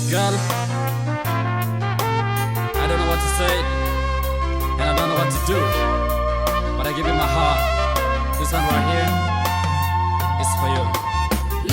Girl, I don't know what to say, and I don't know what to do, but I give you my heart. This one right here is for you.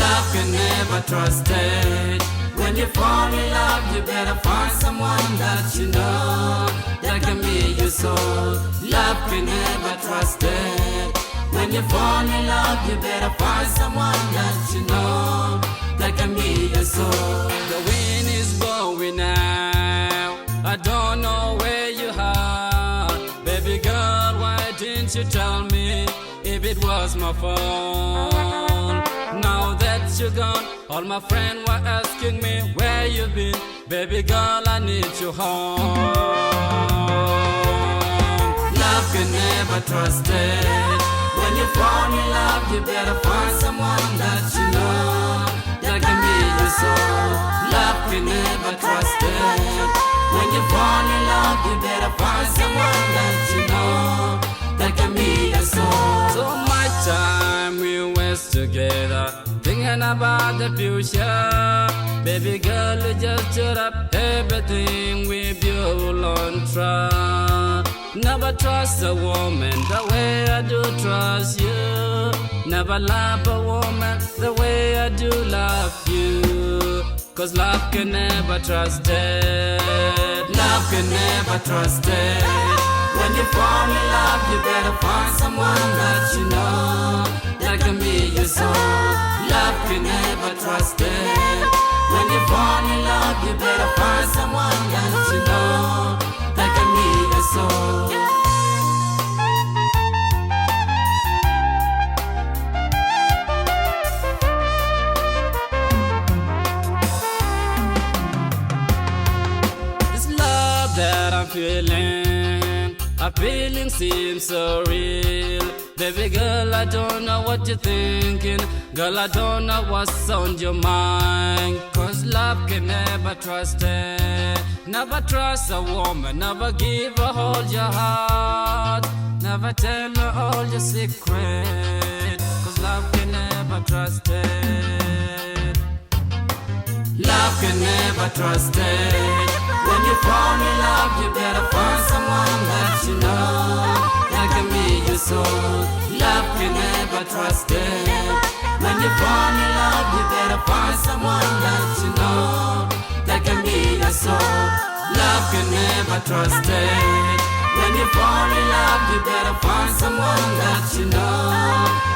Love can never trust it. When you fall in love, you better find someone that you know that can be your soul. Love can never trust it. When you fall in love, you better find someone that you know that can be your soul. The wind is blowing now, I don't know where you are. Baby girl, why didn't you tell me if it was my fault? Now that you're gone, all my friends were asking me where you been. Baby girl, I need you home. Love can never trust it. When you fall in love, you better find someone that you know that can be your soul. Love can never trust it. When you fall in love, you better find someone that you know that can be your soul. So much time we waste together, thinking about the future. Baby girl, you just shut up everything we build on trust. Never trust a woman the way I do trust you. Never love a woman the way I do love you. Cause love can never trust it. Love can never trust it. When you fall in love, you better find someone that you know that can be your soul. Love can never trust it. When you fall in love, you better find someone that you know that can be your soul. This love that I'm feeling, a feeling seems so real. Baby girl, I don't know what you're thinking. Girl, I don't know what's on your mind. Cause love can never trust it. Never trust a woman, never give her all your heart. Never tell her all your secrets. Cause love can never trust it. Love can never trust it. When you fall in love, you better find someone that you know that can be your soul. Love can never trust it. When you fall in love, you better find someone that you know that can be your soul. Love can never trust it. When you fall in love, you better find someone that you know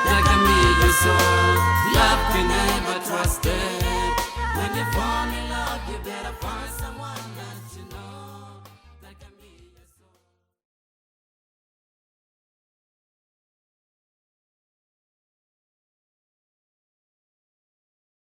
that can be your soul. Love can never trust it. When you fall in love, you better find someone that you know